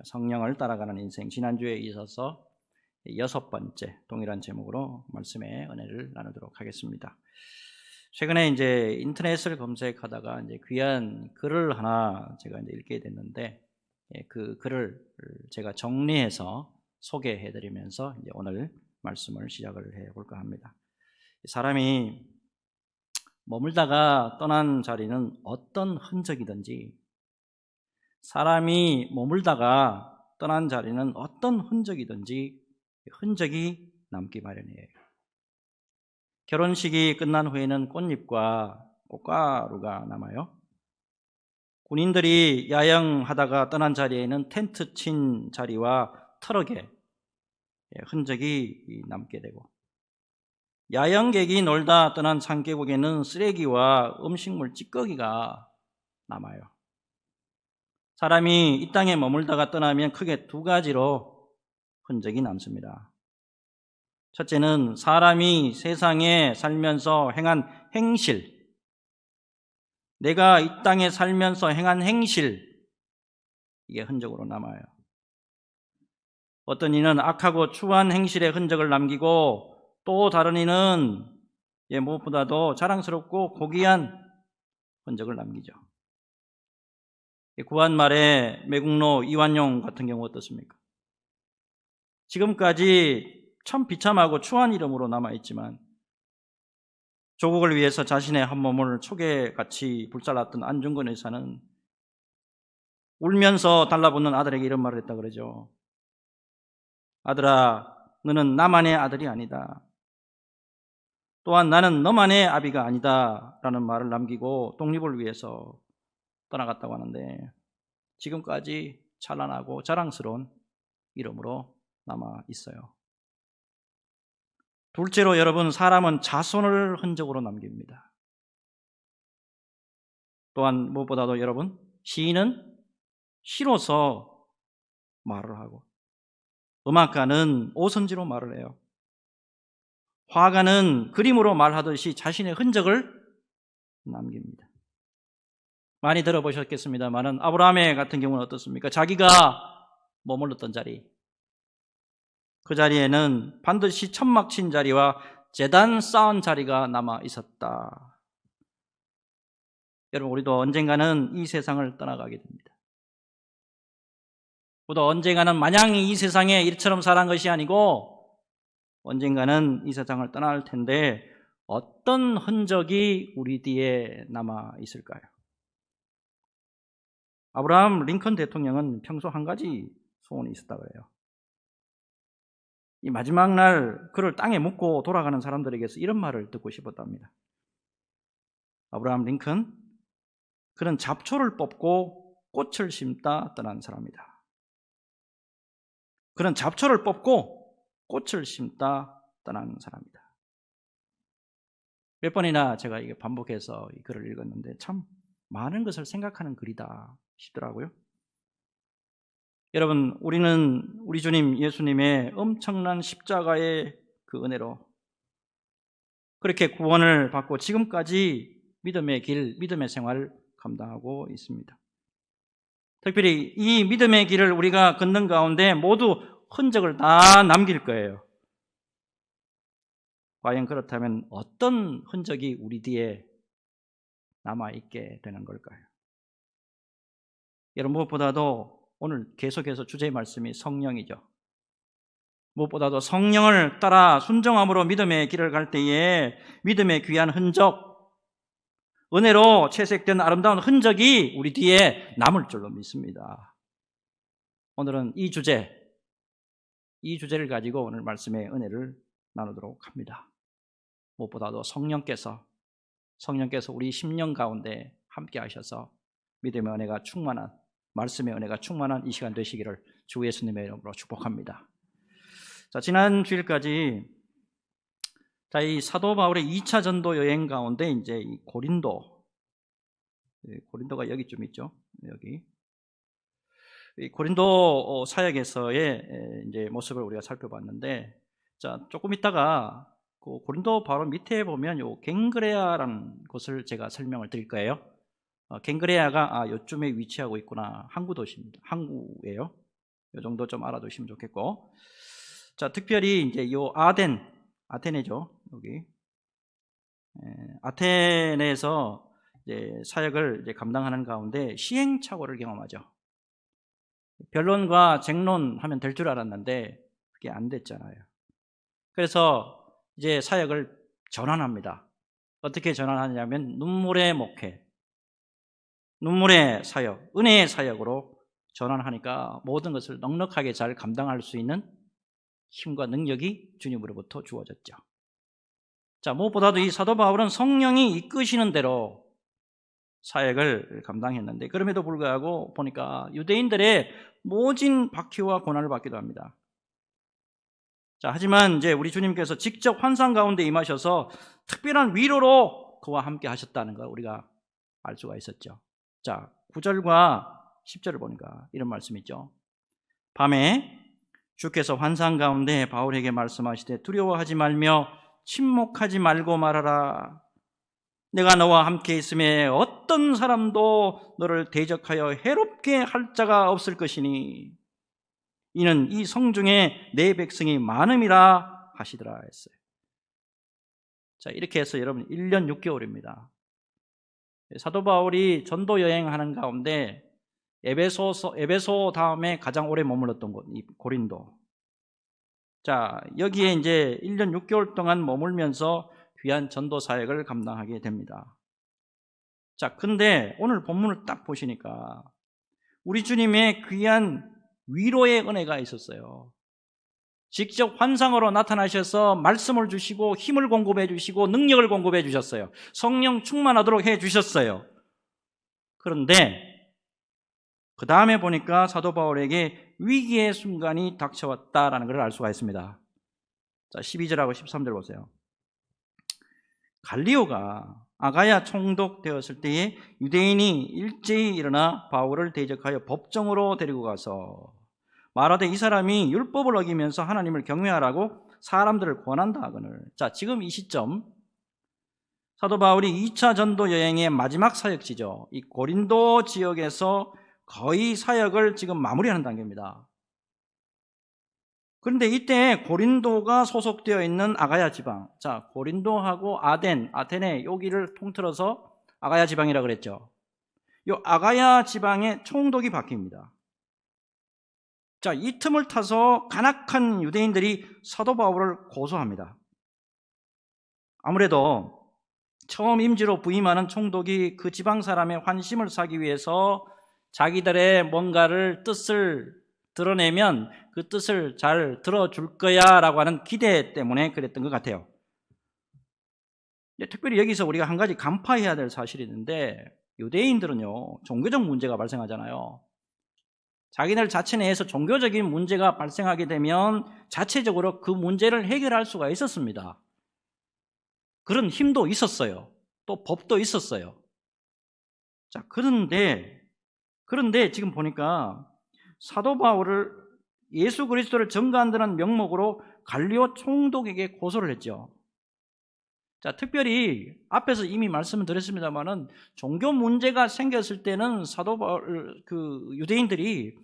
성령을 따라가는 인생, 지난주에 이어서 6번째 동일한 제목으로 말씀의 은혜를 나누도록 하겠습니다. 최근에 이제 인터넷을 검색하다가 이제 귀한 글을 하나 제가 이제 읽게 됐는데, 그 글을 제가 정리해서 소개해 드리면서 이제 오늘 말씀을 시작을 해 볼까 합니다. 사람이 머물다가 떠난 자리는 어떤 흔적이든지, 사람이 머물다가 떠난 자리는 어떤 흔적이든지 흔적이 남기 마련이에요. 결혼식이 끝난 후에는 꽃잎과 꽃가루가 남아요. 군인들이 야영하다가 떠난 자리에는 텐트 친 자리와 트럭에 흔적이 남게 되고, 야영객이 놀다 떠난 산계곡에는 쓰레기와 음식물 찌꺼기가 남아요. 사람이 이 땅에 머물다가 떠나면 크게 두 가지로 흔적이 남습니다. 첫째는 사람이 세상에 살면서 행한 행실, 내가 이 땅에 살면서 행한 행실, 이게 흔적으로 남아요. 어떤 이는 악하고 추한 행실의 흔적을 남기고, 또 다른 이는 무엇보다도 자랑스럽고 고귀한 흔적을 남기죠. 구한말의 매국노 이완용 같은 경우 어떻습니까? 지금까지 참 비참하고 추한 이름으로 남아있지만, 조국을 위해서 자신의 한 몸을 초계같이 불살랐던 안중근 의사는 울면서 달라붙는 아들에게 이런 말을 했다 그러죠. 아들아, 너는 나만의 아들이 아니다. 또한 나는 너만의 아비가 아니다 라는 말을 남기고 독립을 위해서 떠나갔다고 하는데, 지금까지 찬란하고 자랑스러운 이름으로 남아 있어요. 둘째로 여러분, 사람은 자손을 흔적으로 남깁니다. 또한 무엇보다도 여러분, 시인은 시로서 말을 하고, 음악가는 오선지로 말을 해요. 화가는 그림으로 말하듯이 자신의 흔적을 남깁니다. 많이 들어보셨겠습니다만은 아브라함의 같은 경우는 어떻습니까? 자기가 머물렀던 자리, 그 자리에는 반드시 천막 친 자리와 제단 쌓은 자리가 남아 있었다. 여러분, 우리도 언젠가는 이 세상을 떠나가게 됩니다. 우리도 언젠가는 마냥 이 세상에 이처럼 살아간 것이 아니고 언젠가는 이 세상을 떠날 텐데, 어떤 흔적이 우리 뒤에 남아 있을까요? 아브라함 링컨 대통령은 평소 한 가지 소원이 있었다고 해요. 이 마지막 날 그를 땅에 묻고 돌아가는 사람들에게서 이런 말을 듣고 싶었답니다. 아브라함 링컨, 그는 잡초를 뽑고 꽃을 심다 떠난 사람이다. 그는 잡초를 뽑고 꽃을 심다 떠난 사람이다. 몇 번이나 제가 이게 반복해서 이 글을 읽었는데 참 많은 것을 생각하는 글이다 싶더라고요. 여러분, 우리는 우리 주님 예수님의 엄청난 십자가의 그 은혜로 그렇게 구원을 받고 지금까지 믿음의 길, 믿음의 생활을 감당하고 있습니다. 특별히 이 믿음의 길을 우리가 걷는 가운데 모두 흔적을 다 남길 거예요. 과연 그렇다면 어떤 흔적이 우리 뒤에 남아있게 되는 걸까요? 여러분, 무엇보다도 오늘 계속해서 주제의 말씀이 성령이죠. 무엇보다도 성령을 따라 순종함으로 믿음의 길을 갈 때에 믿음의 귀한 흔적, 은혜로 채색된 아름다운 흔적이 우리 뒤에 남을 줄로 믿습니다. 오늘은 이 주제를 가지고 오늘 말씀의 은혜를 나누도록 합니다. 무엇보다도 성령께서 우리 심령 가운데 함께 하셔서 믿음의 은혜가 충만한, 말씀의 은혜가 충만한 이 시간 되시기를 주 예수님의 이름으로 축복합니다. 자, 지난 주일까지 이 사도 바울의 2차 전도 여행 가운데 이제 이 고린도가 여기쯤 있죠. 여기. 이 고린도 사역에서의 이제 모습을 우리가 살펴봤는데, 자, 조금 있다가 그 고린도 바로 밑에 보면 요 갱그레아라는 곳을 제가 설명을 드릴 거예요. 갱그레아가 요쯤에 위치하고 있구나. 항구 도시입니다. 항구예요. 이 정도 좀 알아두시면 좋겠고, 자, 특별히 이제 요 아테네죠. 여기 아테네에서 이제 사역을 이제 감당하는 가운데 시행착오를 경험하죠. 변론과 쟁론하면 될 줄 알았는데 그게 안 됐잖아요. 그래서 이제 사역을 전환합니다. 어떻게 전환하냐면 눈물의 목회, 눈물의 사역, 은혜의 사역으로 전환하니까 모든 것을 넉넉하게 잘 감당할 수 있는 힘과 능력이 주님으로부터 주어졌죠. 자, 무엇보다도 이 사도 바울은 성령이 이끄시는 대로 사역을 감당했는데, 그럼에도 불구하고 보니까 유대인들의 모진 박해와 고난을 받기도 합니다. 자, 하지만 이제 우리 주님께서 직접 환상 가운데 임하셔서 특별한 위로로 그와 함께 하셨다는 걸 우리가 알 수가 있었죠. 자, 9절과 10절을 보니까 이런 말씀이 있죠. 밤에 주께서 환상 가운데 바울에게 말씀하시되 두려워하지 말며 침묵하지 말고 말하라. 내가 너와 함께 있음에 어떤 사람도 너를 대적하여 해롭게 할 자가 없을 것이니 이는 이 성중에 내 백성이 많음이라 하시더라 했어요. 자, 이렇게 해서 여러분 1년 6개월입니다. 사도 바울이 전도 여행하는 가운데 에베소 다음에 가장 오래 머물렀던 곳, 이 고린도. 자, 여기에 이제 1년 6개월 동안 머물면서 귀한 전도 사역을 감당하게 됩니다. 자, 근데 오늘 본문을 딱 보시니까 우리 주님의 귀한 위로의 은혜가 있었어요. 직접 환상으로 나타나셔서 말씀을 주시고 힘을 공급해 주시고 능력을 공급해 주셨어요. 성령 충만하도록 해 주셨어요. 그런데 그 다음에 보니까 사도 바울에게 위기의 순간이 닥쳐왔다라는 걸 알 수가 있습니다. 자, 12절하고 13절 보세요. 갈리오가 아가야 총독되었을 때에 유대인이 일제히 일어나 바울을 대적하여 법정으로 데리고 가서 말하되 이 사람이 율법을 어기면서 하나님을 경외하라고 사람들을 권한다 하거늘. 자, 지금 이 시점 사도 바울이 2차 전도 여행의 마지막 사역지죠. 이 고린도 지역에서 거의 사역을 지금 마무리하는 단계입니다. 그런데 이때 고린도가 소속되어 있는 아가야 지방, 자, 고린도하고 아테네 여기를 통틀어서 아가야 지방이라고 그랬죠. 이 아가야 지방의 총독이 바뀝니다. 자, 이 틈을 타서 간악한 유대인들이 사도 바울을 고소합니다. 아무래도 처음 임지로 부임하는 총독이 그 지방 사람의 환심을 사기 위해서 자기들의 뭔가를 뜻을 드러내면 그 뜻을 잘 들어줄 거야 라고 하는 기대 때문에 그랬던 것 같아요. 특별히 여기서 우리가 한 가지 간파해야 될 사실이 있는데, 유대인들은요 종교적 문제가 발생하잖아요. 자기들 자체 내에서 종교적인 문제가 발생하게 되면 자체적으로 그 문제를 해결할 수가 있었습니다. 그런 힘도 있었어요. 또 법도 있었어요. 자, 그런데 지금 보니까 사도 바울을 예수 그리스도를 증거한다는 명목으로 갈리오 총독에게 고소를 했죠. 자, 특별히 앞에서 이미 말씀을 드렸습니다만은 종교 문제가 생겼을 때는 사도 바울 유대인들이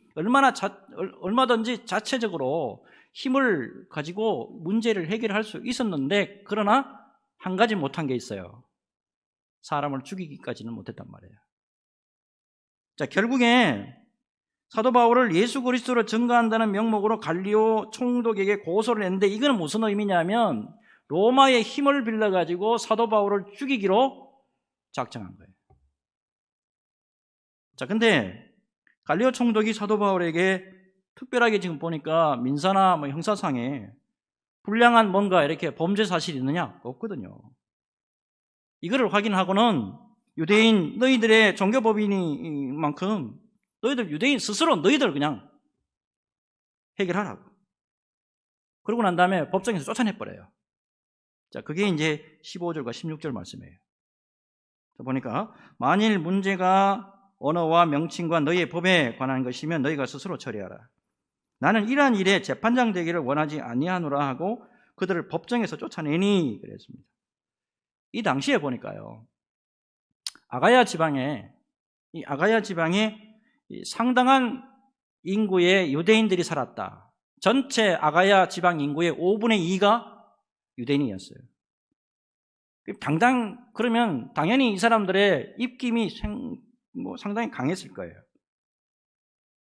얼마든지 자체적으로 힘을 가지고 문제를 해결할 수 있었는데, 그러나 한 가지 못한 게 있어요. 사람을 죽이기까지는 못했단 말이에요. 자, 결국에 사도 바울을 예수 그리스도로 증거한다는 명목으로 갈리오 총독에게 고소를 했는데, 이건 무슨 의미냐면 로마의 힘을 빌려가지고 사도 바울을 죽이기로 작정한 거예요. 자, 근데 갈리오 총독이 사도 바울에게 특별하게 지금 보니까 민사나 형사상에 불량한 뭔가 이렇게 범죄 사실이 있느냐? 없거든요. 이거를 확인하고는 유대인 너희들의 종교법인이만큼 너희들 유대인 스스로 너희들 그냥 해결하라고. 그러고 난 다음에 법정에서 쫓아내버려요. 자, 그게 이제 15절과 16절 말씀이에요. 자, 보니까 만일 문제가 언어와 명칭과 너희의 법에 관한 것이면 너희가 스스로 처리하라. 나는 이러한 일에 재판장 되기를 원하지 아니하노라 하고 그들을 법정에서 쫓아내니 그랬습니다. 이 당시에 보니까요, 아가야 지방에 상당한 인구의 유대인들이 살았다. 전체 아가야 지방 인구의 5분의 2가 유대인이었어요. 그러면 당연히 이 사람들의 입김이 상당히 강했을 거예요.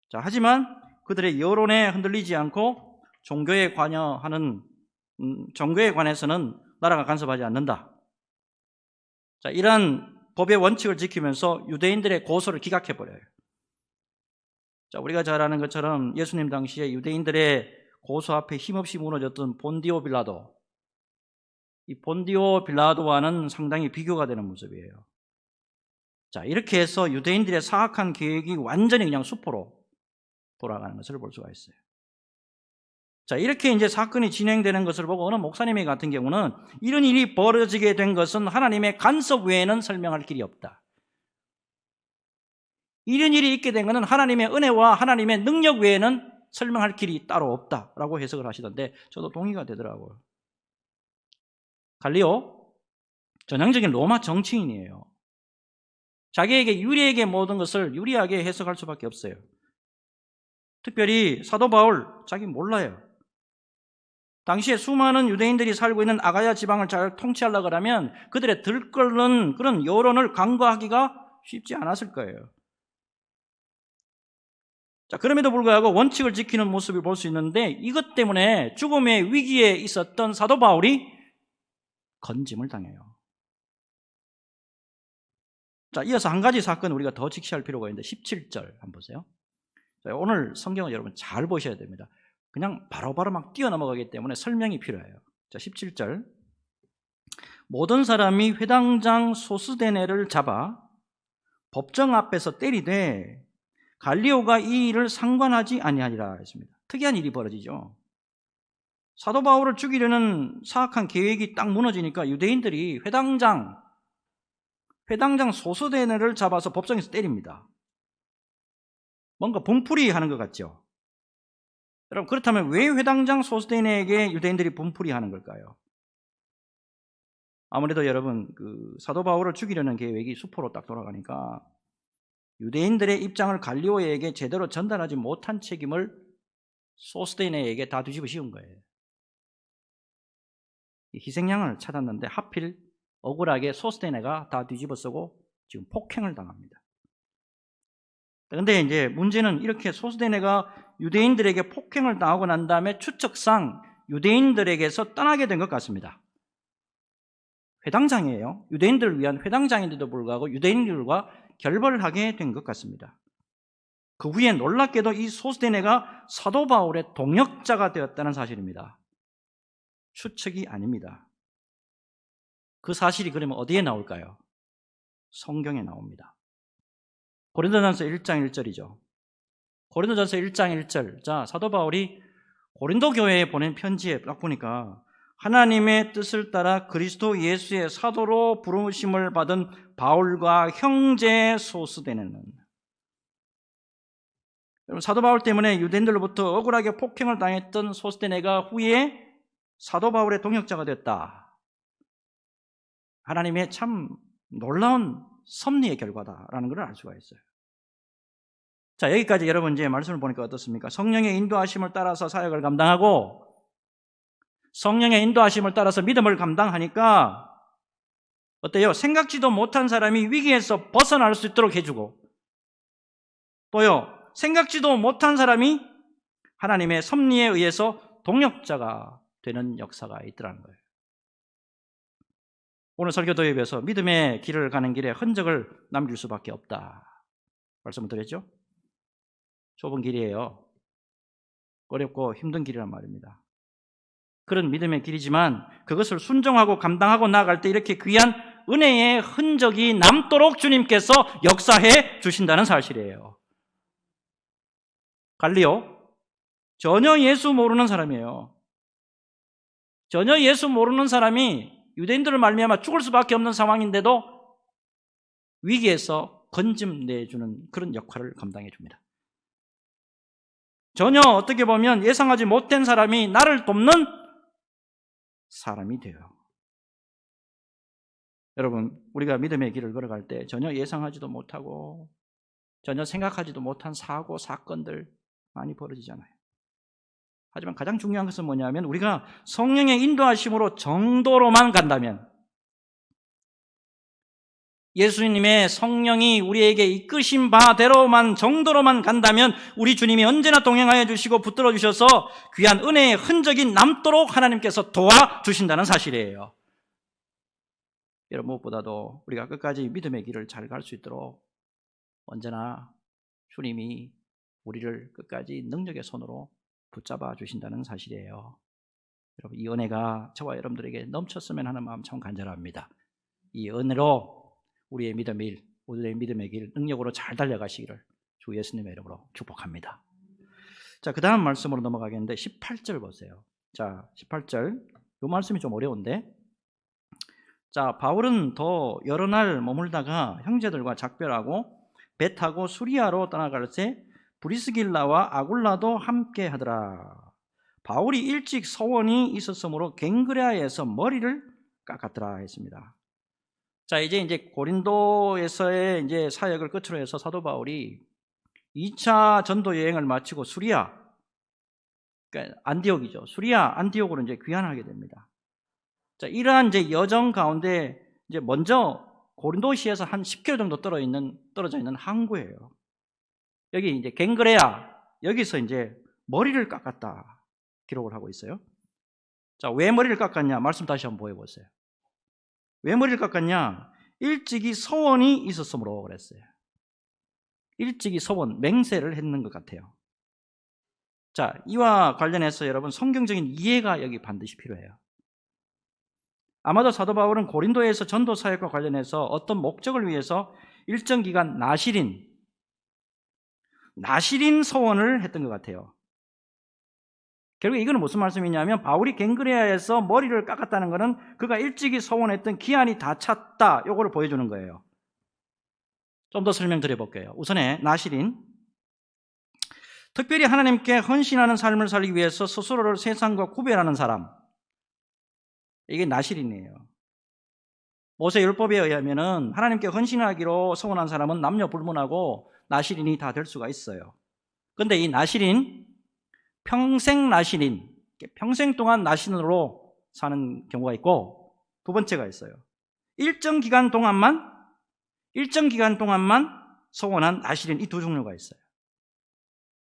자, 하지만 그들의 여론에 흔들리지 않고 종교에 관해서는 나라가 간섭하지 않는다. 자, 이러한 법의 원칙을 지키면서 유대인들의 고소를 기각해버려요. 자, 우리가 잘 아는 것처럼 예수님 당시에 유대인들의 고소 앞에 힘없이 무너졌던 본디오 빌라도, 이 본디오 빌라도와는 상당히 비교가 되는 모습이에요. 자, 이렇게 해서 유대인들의 사악한 계획이 완전히 그냥 수포로 돌아가는 것을 볼 수가 있어요. 자, 이렇게 이제 사건이 진행되는 것을 보고 어느 목사님이 같은 경우는 이런 일이 벌어지게 된 것은 하나님의 간섭 외에는 설명할 길이 없다. 이런 일이 있게 된 것은 하나님의 은혜와 하나님의 능력 외에는 설명할 길이 따로 없다라고 해석을 하시던데 저도 동의가 되더라고요. 갈리오, 전형적인 로마 정치인이에요. 자기에게 유리하게 모든 것을 유리하게 해석할 수밖에 없어요. 특별히 사도 바울, 자기 몰라요. 당시에 수많은 유대인들이 살고 있는 아가야 지방을 잘 통치하려고 하면 그들의 들끓는 그런 여론을 간과하기가 쉽지 않았을 거예요. 자, 그럼에도 불구하고 원칙을 지키는 모습을 볼 수 있는데 이것 때문에 죽음의 위기에 있었던 사도 바울이 건짐을 당해요. 자, 이어서 한 가지 사건 우리가 더 직시할 필요가 있는데 17절 한번 보세요. 자, 오늘 성경을 여러분 잘 보셔야 됩니다. 그냥 바로바로 막 뛰어넘어가기 때문에 설명이 필요해요. 자, 17절. 모든 사람이 회당장 소스데네를 잡아 법정 앞에서 때리되 갈리오가 이 일을 상관하지 아니하니라 했습니다. 특이한 일이 벌어지죠. 사도 바울을 죽이려는 사악한 계획이 딱 무너지니까 유대인들이 회당장 소스데네를 잡아서 법정에서 때립니다. 뭔가 분풀이 하는 것 같죠. 여러분, 그렇다면 왜 회당장 소스데네에게 유대인들이 분풀이 하는 걸까요? 아무래도 여러분, 사도 바울을 죽이려는 계획이 수포로 딱 돌아가니까 유대인들의 입장을 갈리오에게 제대로 전달하지 못한 책임을 소스데네에게 다 뒤집어 씌운 거예요. 희생양을 찾았는데 하필 억울하게 소스데네가 다 뒤집어 쓰고 지금 폭행을 당합니다. 그런데 이제 문제는 이렇게 소스데네가 유대인들에게 폭행을 당하고 난 다음에 추측상 유대인들에게서 떠나게 된 것 같습니다. 회당장이에요. 유대인들을 위한 회당장인데도 불구하고 유대인들과 결별을 하게 된 것 같습니다. 그 후에 놀랍게도 이 소스데네가 사도 바울의 동역자가 되었다는 사실입니다. 추측이 아닙니다. 그 사실이 그러면 어디에 나올까요? 성경에 나옵니다. 고린도전서 1장 1절이죠. 고린도전서 1장 1절. 자, 사도 바울이 고린도 교회에 보낸 편지에 딱 보니까 하나님의 뜻을 따라 그리스도 예수의 사도로 부르심을 받은 바울과 형제 소스데네는, 여러분, 사도 바울 때문에 유대인들로부터 억울하게 폭행을 당했던 소스데네가 후에 사도 바울의 동역자가 됐다. 하나님의 참 놀라운 섭리의 결과다라는 걸 알 수가 있어요. 자, 여기까지 여러분 이제 말씀을 보니까 어떻습니까? 성령의 인도하심을 따라서 사역을 감당하고 성령의 인도하심을 따라서 믿음을 감당하니까 어때요? 생각지도 못한 사람이 위기에서 벗어날 수 있도록 해주고, 또요, 생각지도 못한 사람이 하나님의 섭리에 의해서 동역자가 되는 역사가 있더라는 거예요. 오늘 설교 도입에서 믿음의 길을 가는 길에 흔적을 남길 수밖에 없다 말씀을 드렸죠. 좁은 길이에요. 어렵고 힘든 길이란 말입니다. 그런 믿음의 길이지만 그것을 순종하고 감당하고 나아갈 때 이렇게 귀한 은혜의 흔적이 남도록 주님께서 역사해 주신다는 사실이에요. 갈리오, 전혀 예수 모르는 사람이에요. 전혀 예수 모르는 사람이 유대인들을 말미암아 죽을 수밖에 없는 상황인데도 위기에서 건짐 내주는 그런 역할을 감당해 줍니다. 전혀 어떻게 보면 예상하지 못한 사람이 나를 돕는 사람이 돼요. 여러분, 우리가 믿음의 길을 걸어갈 때 전혀 예상하지도 못하고 전혀 생각하지도 못한 사고, 사건들, 많이 벌어지잖아요. 하지만 가장 중요한 것은 뭐냐면 우리가 성령의 인도하심으로 정도로만 간다면, 예수님의 성령이 우리에게 이끄신 바대로만 정도로만 간다면 우리 주님이 언제나 동행하여 주시고 붙들어 주셔서 귀한 은혜의 흔적이 남도록 하나님께서 도와주신다는 사실이에요. 여러분, 무엇보다도 우리가 끝까지 믿음의 길을 잘 갈 수 있도록 언제나 주님이 우리를 끝까지 능력의 손으로 붙잡아 주신다는 사실이에요. 여러분, 이 은혜가 저와 여러분들에게 넘쳤으면 하는 마음 참 간절합니다. 이 은혜로 우리의 믿음의 길 능력으로 잘 달려가시기를 주 예수님의 이름으로 축복합니다. 자, 그 다음 말씀으로 넘어가겠는데 18절 보세요. 자, 18절. 이 말씀이 좀 어려운데, 자, 바울은 더 여러 날 머물다가 형제들과 작별하고 배 타고 수리아로 떠나갈새 브리스길라와 아굴라도 함께 하더라. 바울이 일찍 서원이 있었으므로 갱그레아에서 머리를 깎았더라 했습니다. 자, 이제 고린도에서의 이제 사역을 끝으로 해서 사도 바울이 2차 전도 여행을 마치고 수리아, 그러니까 안디옥이죠. 수리아, 안디옥으로 이제 귀환하게 됩니다. 자, 이러한 이제 여정 가운데 이제 먼저 고린도시에서 한 10km 정도 떨어져 있는 항구예요. 여기 이제 갱그레아, 여기서 이제 머리를 깎았다 기록을 하고 있어요. 자, 왜 머리를 깎았냐? 말씀 다시 한번 보여보세요. 왜 머리를 깎았냐? 일찍이 서원이 있었으므로 그랬어요. 일찍이 서원, 맹세를 했는 것 같아요. 자, 이와 관련해서 여러분 성경적인 이해가 여기 반드시 필요해요. 아마도 사도 바울은 고린도에서 전도 사역과 관련해서 어떤 목적을 위해서 일정 기간 나실인 서원을 했던 것 같아요. 결국 이거는 무슨 말씀이냐면 바울이 갱그레아에서 머리를 깎았다는 것은 그가 일찍이 서원했던 기한이 다 찼다, 요거를 보여주는 거예요. 좀 더 설명드려 볼게요. 우선에 나실인, 특별히 하나님께 헌신하는 삶을 살기 위해서 스스로를 세상과 구별하는 사람, 이게 나실인이에요. 모세 율법에 의하면은 하나님께 헌신하기로 서원한 사람은 남녀 불문하고 나실인이 다 될 수가 있어요. 그런데 이 나실인, 평생 나실인, 평생 동안 나실인으로 사는 경우가 있고, 두 번째가 있어요. 일정 기간 동안만 서원한 나실인, 이 두 종류가 있어요.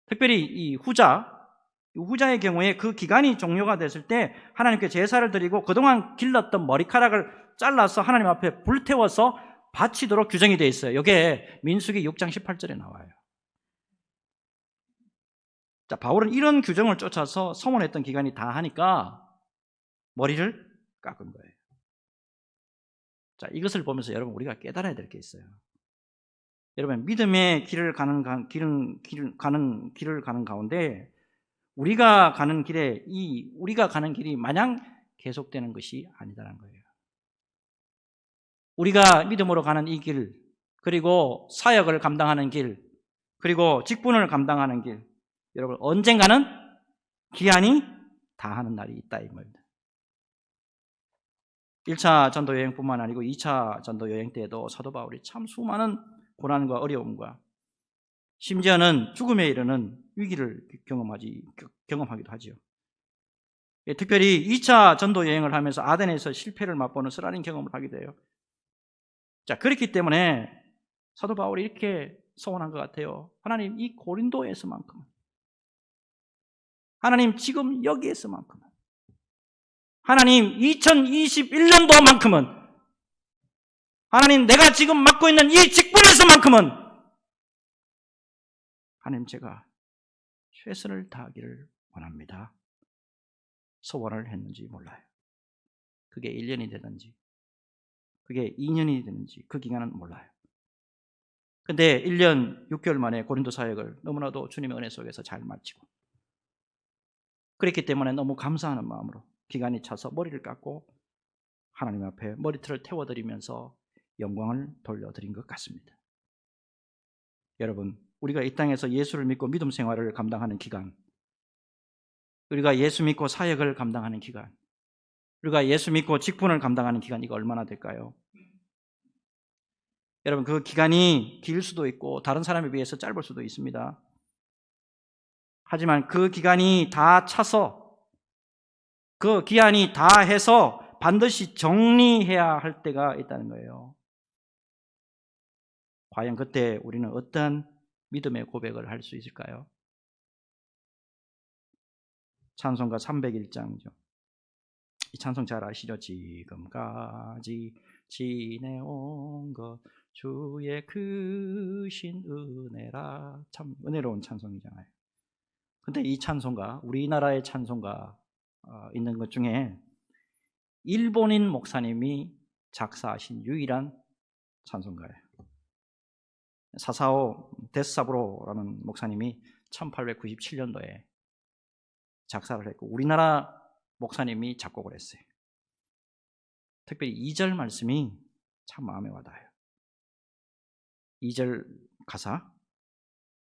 특별히 이 후자의 경우에 그 기간이 종료가 됐을 때 하나님께 제사를 드리고 그동안 길렀던 머리카락을 잘라서 하나님 앞에 불태워서 바치도록 규정이 되어 있어요. 이게 민수기 6장 18절에 나와요. 자, 바울은 이런 규정을 쫓아서 서원했던 기간이 다 하니까 머리를 깎은 거예요. 자, 이것을 보면서 여러분 우리가 깨달아야 될 게 있어요. 여러분, 믿음의 길을 가는 가운데 우리가 가는 길이 마냥 계속되는 것이 아니다라는 거예요. 우리가 믿음으로 가는 이 길, 그리고 사역을 감당하는 길, 그리고 직분을 감당하는 길, 여러분 언젠가는 기한이 다하는 날이 있다 이 말입니다. 1차 전도 여행뿐만 아니고 2차 전도 여행 때에도 사도 바울이 참 수많은 고난과 어려움과 심지어는 죽음에 이르는 위기를 경험하기도 하죠. 특별히 2차 전도 여행을 하면서 아덴에서 실패를 맛보는 쓰라린 경험을 하게 돼요. 자, 그렇기 때문에 사도 바울이 이렇게 소원한 것 같아요. 하나님, 이 고린도에서만큼은, 하나님 지금 여기에서만큼은, 하나님 2021년도만큼은, 하나님 내가 지금 맡고 있는 이 직분에서만큼은 하나님 제가 최선을 다하기를 원합니다. 소원을 했는지 몰라요. 그게 1년이 되든지 그게 2년이 되는지 그 기간은 몰라요. 근데 1년 6개월 만에 고린도 사역을 너무나도 주님의 은혜 속에서 잘 마치고, 그랬기 때문에 너무 감사하는 마음으로 기간이 차서 머리를 깎고 하나님 앞에 머리털을 태워드리면서 영광을 돌려드린 것 같습니다. 여러분, 우리가 이 땅에서 예수를 믿고 믿음 생활을 감당하는 기간, 우리가 예수 믿고 사역을 감당하는 기간, 우리가 예수 믿고 직분을 감당하는 기간, 이거 얼마나 될까요? 여러분, 그 기간이 길 수도 있고 다른 사람에 비해서 짧을 수도 있습니다. 하지만 그 기간이 다 차서 그 기한이 다 해서 반드시 정리해야 할 때가 있다는 거예요. 과연 그때 우리는 어떤 믿음의 고백을 할 수 있을까요? 찬송가 301장이죠. 이 찬송 잘 아시죠? 지금까지 지내온 것 주의 크신 은혜라. 참 은혜로운 찬송이잖아요. 근데 이 찬송가, 우리나라의 찬송가 있는 것 중에 일본인 목사님이 작사하신 유일한 찬송가예요. 사사오 데스사부로라는 목사님이 1897년도에 작사를 했고 우리나라 목사님이 작곡을 했어요. 특별히 2절 말씀이 참 마음에 와닿아요. 2절 가사,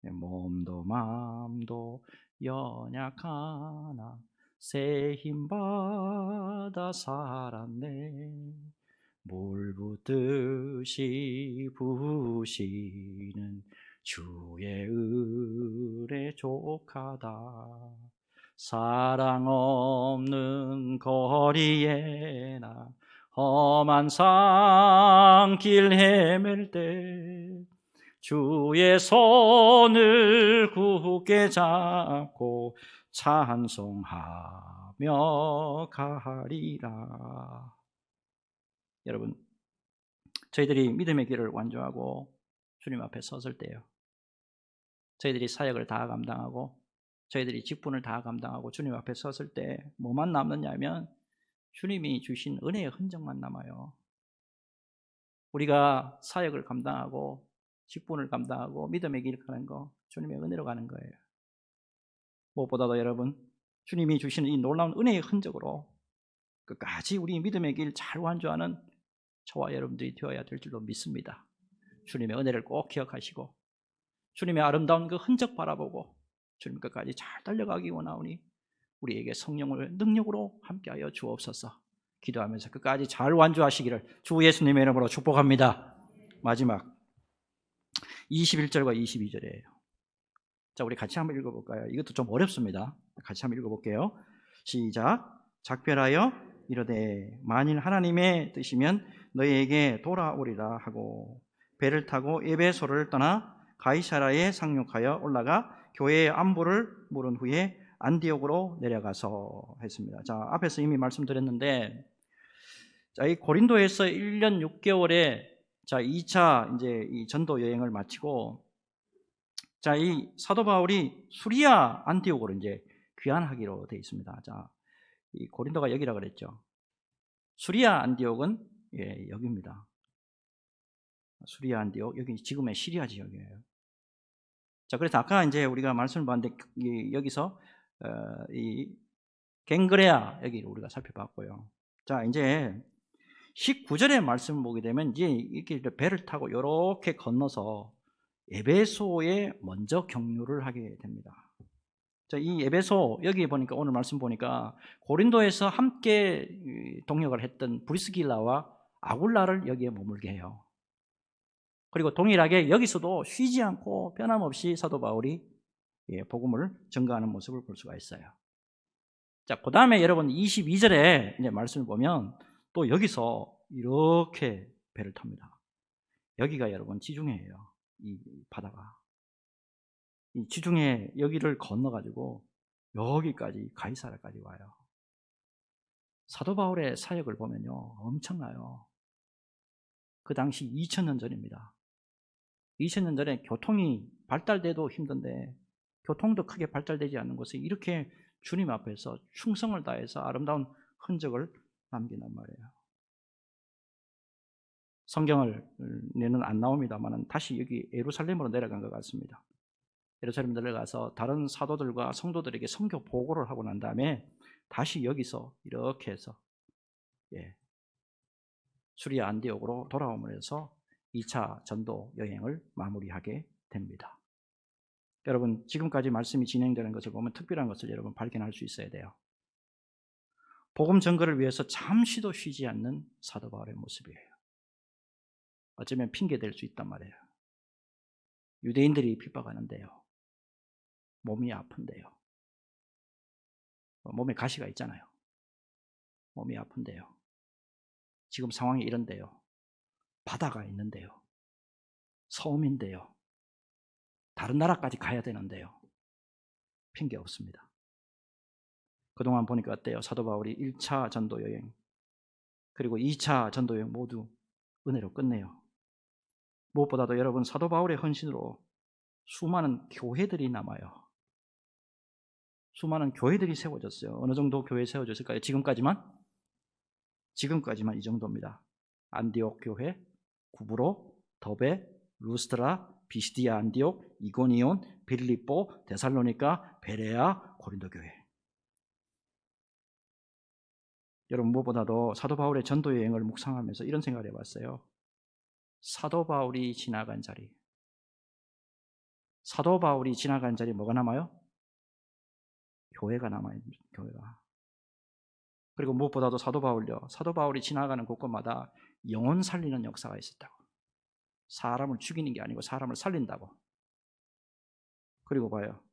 몸도 마음도 연약하나 새 힘받아 살았네. 물 붓듯이 부으시는 주의 은혜 족하다. 사랑 없는 거리에나 험한 산길 헤맬 때 주의 손을 굳게 잡고 찬송하며 가리라. 여러분, 저희들이 믿음의 길을 완주하고 주님 앞에 섰을 때요, 저희들이 사역을 다 감당하고 저희들이 직분을 다 감당하고 주님 앞에 섰을 때 뭐만 남느냐면 주님이 주신 은혜의 흔적만 남아요. 우리가 사역을 감당하고 직분을 감당하고 믿음의 길을 가는 거 주님의 은혜로 가는 거예요. 무엇보다도 여러분, 주님이 주시는 이 놀라운 은혜의 흔적으로 끝까지 우리 믿음의 길 잘 완주하는 저와 여러분들이 되어야 될 줄로 믿습니다. 주님의 은혜를 꼭 기억하시고 주님의 아름다운 그 흔적 바라보고 주님 끝까지 잘 달려가기 원하오니 우리에게 성령을 능력으로 함께하여 주옵소서. 기도하면서 끝까지 잘 완주하시기를 주 예수님의 이름으로 축복합니다. 마지막 21절과 22절이에요. 자, 우리 같이 한번 읽어볼까요? 이것도 좀 어렵습니다. 같이 한번 읽어볼게요. 시작. 작별하여 이르되 만일 하나님의 뜻이면 너희에게 돌아오리라 하고 배를 타고 에베소를 떠나 가이사라에 상륙하여 올라가 교회의 안부를 물은 후에 안디옥으로 내려가서 했습니다. 자, 앞에서 이미 말씀드렸는데, 자, 이 고린도에서 1년 6개월에 자, 2차 이제 이 전도 여행을 마치고, 자, 이 사도 바울이 수리아 안디옥으로 이제 귀환하기로 되어 있습니다. 자, 이 고린도가 여기라 그랬죠. 수리아 안디옥은 여기입니다. 수리아 안디옥, 여기 지금의 시리아 지역이에요. 자, 그래서 아까 이제 우리가 말씀을 봤는데 여기서 이 갱그레아 여기를 우리가 살펴봤고요. 자, 이제 19절의 말씀을 보게 되면 이제 이렇게 배를 타고 이렇게 건너서 에베소에 먼저 경유를 하게 됩니다. 자, 이 에베소 여기 보니까 오늘 말씀 보니까 고린도에서 함께 동역을 했던 브리스길라와 아굴라를 여기에 머물게 해요. 그리고 동일하게 여기서도 쉬지 않고 변함없이 사도 바울이 복음을 전가하는 모습을 볼 수가 있어요. 자, 그 다음에 여러분 22절에 이제 말씀을 보면 또 여기서 이렇게 배를 탑니다. 여기가 여러분 지중해예요. 이 바다가. 이 지중해 여기를 건너가지고 여기까지 가이사라까지 와요. 사도 바울의 사역을 보면요, 엄청나요. 그 당시 2000년 전입니다. 2000년 전에 교통이 발달돼도 힘든데 교통도 크게 발달되지 않는 곳에 이렇게 주님 앞에서 충성을 다해서 아름다운 흔적을 남긴단 말이에요. 성경을내는 안 나옵니다만 다시 여기 예루살렘으로 내려간 것 같습니다. 예루살렘 내려가서 다른 사도들과 성도들에게 선교 보고를 하고 난 다음에 다시 여기서 이렇게 해서 수리아 안디옥으로 돌아옴으로 해서 2차 전도 여행을 마무리하게 됩니다. 여러분, 지금까지 말씀이 진행되는 것을 보면 특별한 것을 여러분 발견할 수 있어야 돼요. 복음 전거를 위해서 잠시도 쉬지 않는 사도 바울의 모습이에요. 어쩌면 핑계 댈 수 있단 말이에요. 유대인들이 핍박하는데요, 몸이 아픈데요. 몸에 가시가 있잖아요. 몸이 아픈데요. 지금 상황이 이런데요. 바다가 있는데요. 섬인데요. 다른 나라까지 가야 되는데요. 핑계 없습니다. 그동안 보니까 어때요? 사도 바울이 1차 전도 여행 그리고 2차 전도 여행 모두 은혜로 끝내요. 무엇보다도 여러분, 사도 바울의 헌신으로 수많은 교회들이 남아요. 수많은 교회들이 세워졌어요. 어느 정도 교회 세워졌을까요? 지금까지만 이 정도입니다. 안디옥 교회, 구브로, 더베, 루스트라, 비시디아 안디옥, 이고니온, 빌립보, 데살로니가, 베레아, 고린도 교회. 여러분, 무엇보다도 사도 바울의 전도 여행을 묵상하면서 이런 생각을 해봤어요. 사도 바울이 지나간 자리, 사도 바울이 지나간 자리 뭐가 남아요? 교회가 남아요. 교회가. 그리고 무엇보다도 사도 바울이 지나가는 곳곳마다 영혼 살리는 역사가 있었다고. 사람을 죽이는 게 아니고 사람을 살린다고. 그리고 봐요.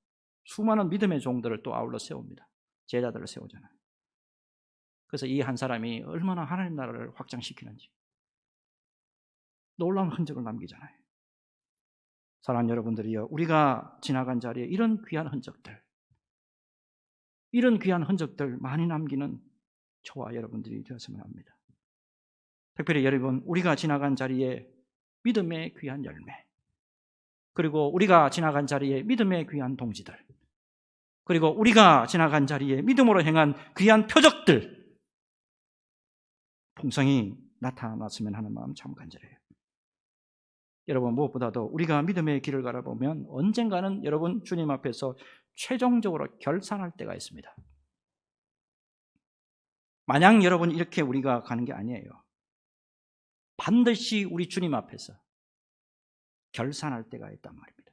수많은 믿음의 종들을 또 아울러 세웁니다. 제자들을 세우잖아요. 그래서 이 한 사람이 얼마나 하나님 나라를 확장시키는지 놀라운 흔적을 남기잖아요. 사랑하는 여러분들이요, 우리가 지나간 자리에 이런 귀한 흔적들 많이 남기는 저와 여러분들이 되었으면 합니다. 특별히 여러분, 우리가 지나간 자리에 믿음의 귀한 열매, 그리고 우리가 지나간 자리에 믿음의 귀한 동지들, 그리고 우리가 지나간 자리에 믿음으로 행한 귀한 표적들 풍성히 나타났으면 하는 마음 참 간절해요. 여러분, 무엇보다도 우리가 믿음의 길을 걸어보면 언젠가는 여러분 주님 앞에서 최종적으로 결산할 때가 있습니다. 마냥 여러분 이렇게 우리가 가는 게 아니에요. 반드시 우리 주님 앞에서 결산할 때가 있단 말입니다.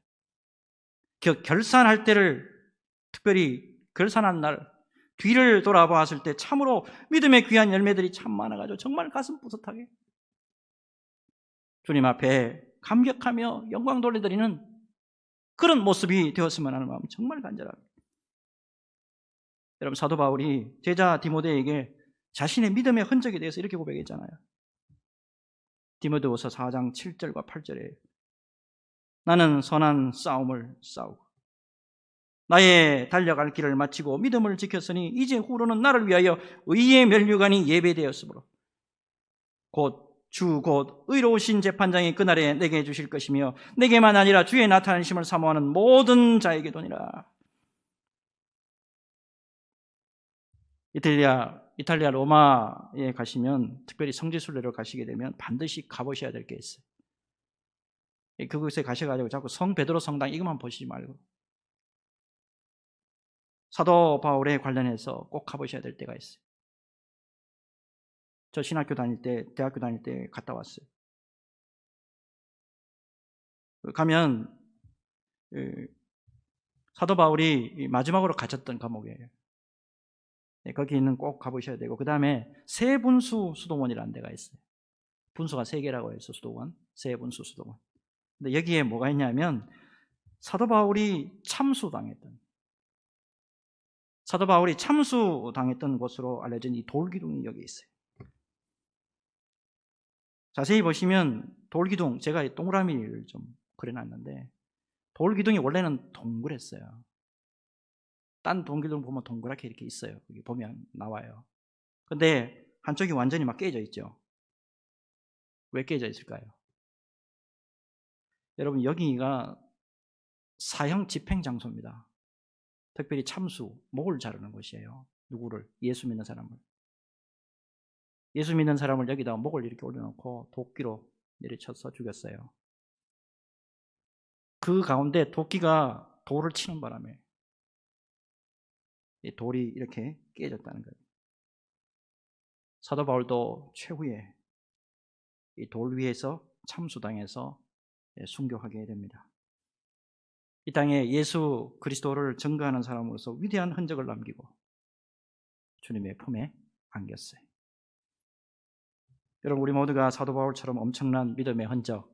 그 결산할 때를, 특별히 결산한 날 뒤를 돌아보았을 때 참으로 믿음의 귀한 열매들이 참 많아가지고 정말 가슴 뿌듯하게 주님 앞에 감격하며 영광 돌려드리는 그런 모습이 되었으면 하는 마음 정말 간절합니다. 여러분, 사도 바울이 제자 디모데에게 자신의 믿음의 흔적에 대해서 이렇게 고백했잖아요. 디모데후서 4장 7절과 8절에 나는 선한 싸움을 싸우고 나의 달려갈 길을 마치고 믿음을 지켰으니 이제 후로는 나를 위하여 의의 면류관이 예배되었으므로 곧 의로우신 재판장이 그날에 내게 주실 것이며 내게만 아니라 주의 나타나심을 사모하는 모든 자에게도니라. 이탈리아 로마에 가시면, 특별히 성지순례로 가시게 되면 반드시 가보셔야 될 게 있어요. 그곳에 가셔가지고 자꾸 성 베드로 성당 이것만 보시지 말고 사도 바울에 관련해서 꼭 가보셔야 될 때가 있어요. 저 대학교 다닐 때 갔다 왔어요. 가면 사도 바울이 마지막으로 갇혔던 감옥이에요. 거기는 꼭 가보셔야 되고, 그 다음에 세분수 수도원이라는 데가 있어요. 분수가 3개라고 해서 수도원, 세분수 수도원. 근데 여기에 뭐가 있냐면 사도 바울이 참수당했던 곳으로 알려진 이 돌기둥이 여기 있어요. 자세히 보시면 돌기둥, 제가 동그라미를 좀 그려놨는데 돌기둥이 원래는 동그랬어요. 딴 돌기둥 보면 동그랗게 이렇게 있어요. 여기 보면 나와요. 근데 한쪽이 완전히 막 깨져 있죠. 왜 깨져 있을까요? 여러분, 여기가 사형 집행 장소입니다. 특별히 참수, 목을 자르는 곳이에요. 누구를? 예수 믿는 사람을. 예수 믿는 사람을 여기다가 목을 이렇게 올려놓고 도끼로 내리쳐서 죽였어요. 그 가운데 도끼가 돌을 치는 바람에 이 돌이 이렇게 깨졌다는 거예요. 사도 바울도 최후에 이 돌 위에서 참수당해서 순교하게 됩니다. 이 땅에 예수 그리스도를 증거하는 사람으로서 위대한 흔적을 남기고 주님의 품에 안겼어요. 여러분, 우리 모두가 사도 바울처럼 엄청난 믿음의 흔적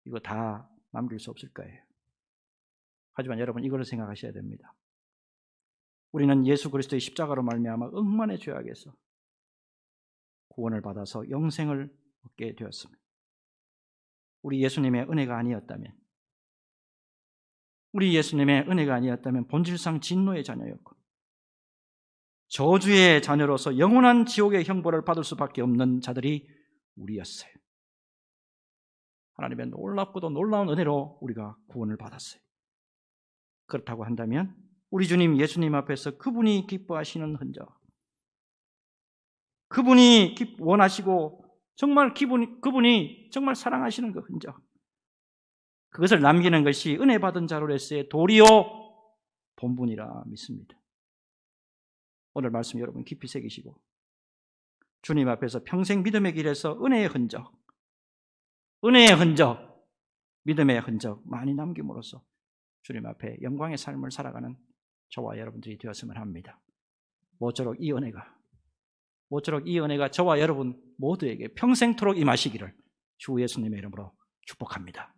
이거 다 남길 수 없을 거예요. 하지만 여러분 이걸 생각하셔야 됩니다. 우리는 예수 그리스도의 십자가로 말미암아 억만의 죄악에서 구원을 받아서 영생을 얻게 되었습니다. 우리 예수님의 은혜가 아니었다면 본질상 진노의 자녀였고 저주의 자녀로서 영원한 지옥의 형벌을 받을 수밖에 없는 자들이 우리였어요. 하나님의 놀랍고도 놀라운 은혜로 우리가 구원을 받았어요. 그렇다고 한다면 우리 주님 예수님 앞에서 그분이 기뻐하시는 흔적, 그분이 원하시고 정말 그분이 정말 사랑하시는 그 흔적, 그것을 남기는 것이 은혜 받은 자로서의 도리요 본분이라 믿습니다. 오늘 말씀 여러분 깊이 새기시고 주님 앞에서 평생 믿음의 길에서 은혜의 흔적, 믿음의 흔적 많이 남김으로써 주님 앞에 영광의 삶을 살아가는 저와 여러분들이 되었으면 합니다. 모쪼록 이 은혜가 저와 여러분 모두에게 평생토록 임하시기를 주 예수님의 이름으로 축복합니다.